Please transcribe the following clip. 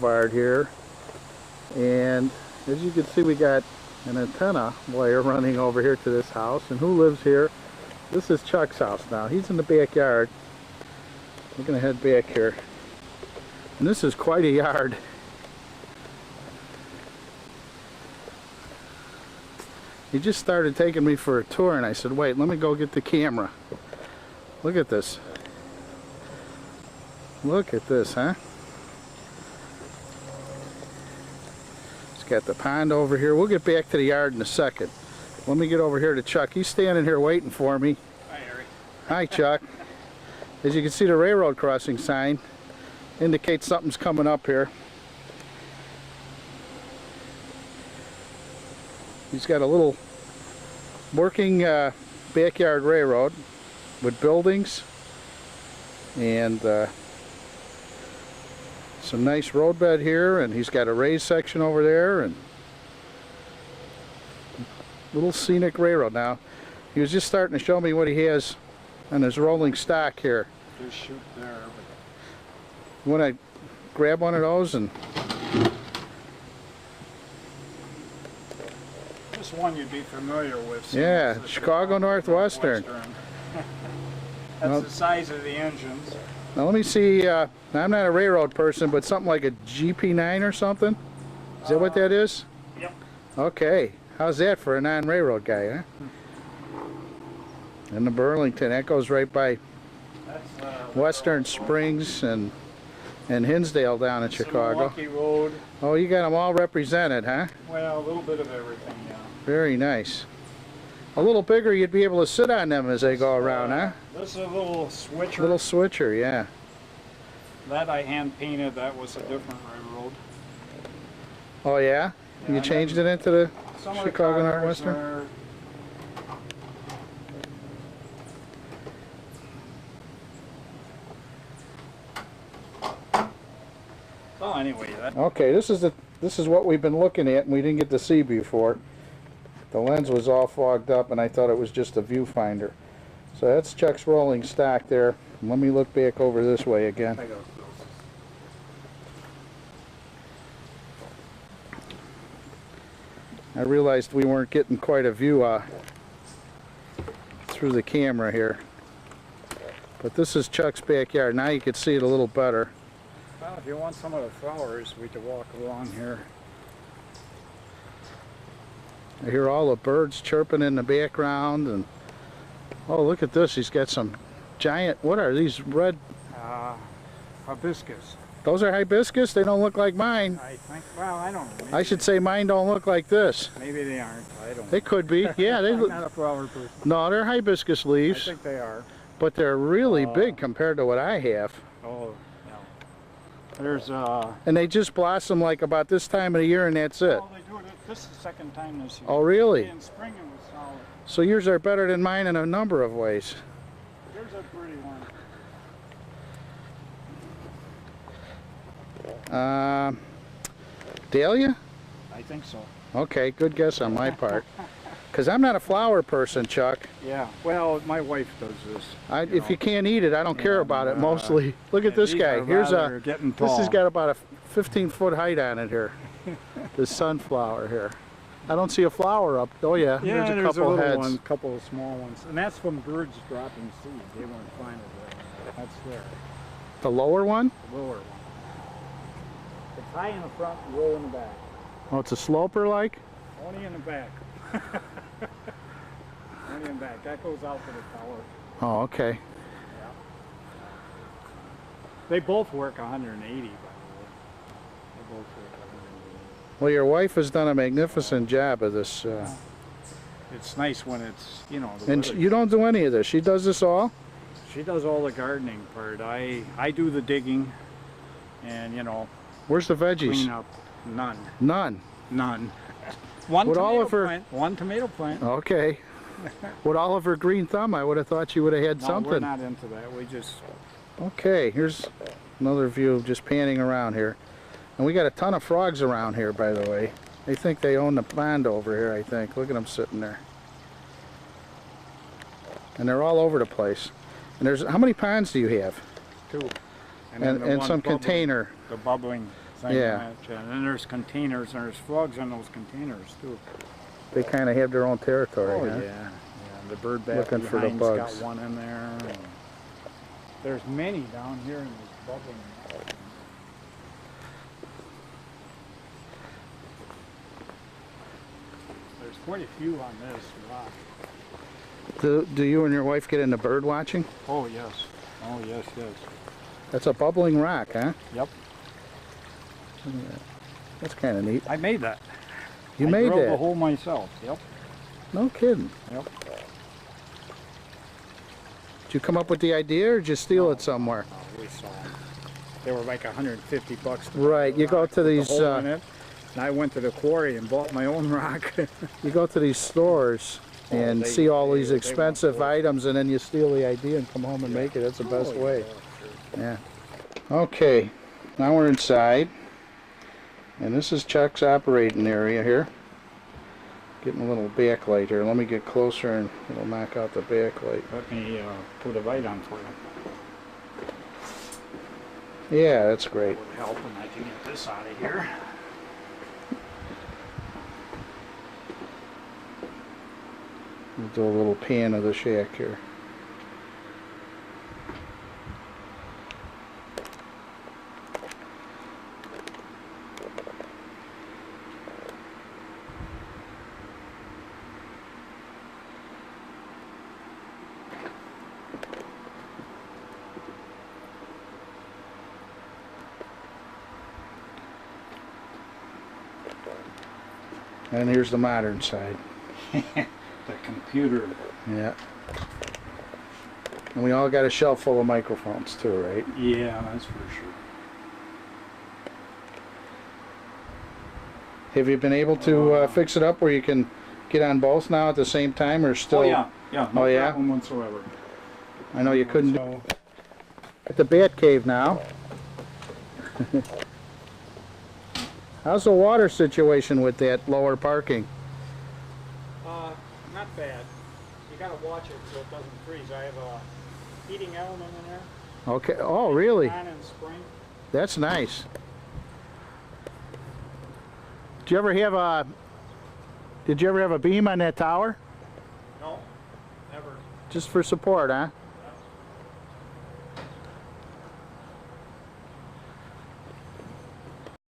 boulevard here, and as you can see, we got an antenna wire running over here to this house. And who lives here? This is Chuck's house now. He's in the backyard. We're gonna head back here, and this is quite a yard. He just started taking me for a tour, and I said, wait, let me go get the camera. Look at this. Look at this, huh? It's got the pond over here. We'll get back to the yard in a second. Let me get over here to Chuck. He's standing here waiting for me. Hi, Eric. Hi, Chuck. As you can see, the railroad crossing sign indicates something's coming up here. He's got a little working backyard railroad with buildings and some nice roadbed here, and he's got a raised section over there and little scenic railroad. Now, he was just starting to show me what he has on his rolling stock here. Just shoot there. You want to grab one of those? And this one you'd be familiar with. Yeah, Chicago Northwestern. That's the size of the engines. Now let me see, I'm not a railroad person, but something like a GP9 or something? Is that what that is? Yep. Okay, how's that for a non-railroad guy, huh? And the Burlington, that goes right by Western Springs and Hinsdale down in Chicago. Milwaukee Road. Oh, you got them all represented, huh? Well, a little bit of everything, yeah. Very nice. A little bigger, you'd be able to sit on them as they go around, huh? This is a little switcher. Little switcher, yeah. That I hand painted. That was a different railroad. Oh yeah? Yeah, You changed it into the Some of Chicago the Northwestern? are... So anyway, that... Okay, this is what we've been looking at, and we didn't get to see before. The lens was all fogged up, and I thought it was just a viewfinder. So that's Chuck's rolling stock there. Let me look back over this way again. I realized we weren't getting quite a view through the camera here. But this is Chuck's backyard. Now you can see it a little better. Well, if you want some of the flowers, we could walk along here. I hear all the birds chirping in the background, and oh, look at this. He's got some giant, what are these, red? Hibiscus. Those are hibiscus? They don't look like mine. I think, well, I don't know. I should say mine don't look like this. Maybe they aren't. I don't know. They could be. Yeah, they I'm look. not a flower person. No, they're hibiscus I leaves, think they are. but they're really big compared to what I have. Oh, no. There's And they just blossom like about this time of the year, and that's it. Oh, they do it. This is the second time this year. Oh, really? In spring it was solid. So yours are better than mine in a number of ways. Here's a pretty one. Dahlia? I think so. Okay, good guess on my part. Because I'm not a flower person, Chuck. Yeah. Well, my wife does this. If you can't eat it, I don't care about it mostly. Look at this guy. Here's a. Getting tall. This has got about a 15-foot height on it here. The sunflower here. I don't see a flower up. Oh yeah, Yeah, there's a couple little heads. one, couple of small ones, and that's from birds dropping seed. They weren't finding it. That's there. The lower one? The lower one. It's high in the front, and low in the back. Oh, it's a sloper like? Only in the back. Only in the back. That goes out to the tower. Oh, okay. Yeah. They both work 180, by the way. They both work 180. Well, your wife has done a magnificent job of this. It's nice when it's, you know. And you don't do any of this. She does this all? She does all the gardening part. I do the digging, and you know. Where's the veggies? Clean up. None. None. None. One tomato plant. Okay. With all of her green thumb, I would have thought you would have had something. We're not into that. We just. Okay, here's another view of just panning around here. And we got a ton of frogs around here, by the way. They think they own the pond over here, I think. Look at them sitting there. And they're all over the place. And there's, how many ponds do you have? 2. And some container. The bubbling thing. Yeah. And then there's containers, and there's frogs in those containers too. They kind of have their own territory, Oh huh? yeah, yeah. The bird bath Looking for the behind's bugs. got one in there. And there's many down here in this bubbling. There's quite a few on this rock. Do you and your wife get into bird watching? Oh yes. Oh yes, yes. That's a bubbling rock, huh? Yep. That's kind of neat. I made that. You I made drilled the that? hole myself. Yep. No kidding. Yep. Did you come up with the idea or did you steal it somewhere? We saw them. They were like $150. Right, you go to these, And I went to the quarry and bought my own rock. you go to these stores and see all these expensive items, and then you steal the idea and come home and make it. That's the best way. Yeah. Okay, now we're inside, and this is Chuck's operating area here. Getting a little backlight here. Let me get closer and it'll knock out the backlight. Let me put a light on for you. Yeah, that's great. Would help, and I can get this out of here. We'll do a little pan of the shack here. And here's the modern side. The computer. Yeah. And we all got a shelf full of microphones too, right? Yeah, that's for sure. Have you been able to fix it up where you can get on both now at the same time, or still? Oh yeah, yeah. No Oh, yeah? problem whatsoever. I know you couldn't. So, At the bat cave now. How's the water situation with that lower parking? not bad. You gotta watch it so it doesn't freeze. I have a heating element in there. Okay. Oh, really? On in spring. That's nice. Did you ever have a beam on that tower? No, never. Just for support, huh?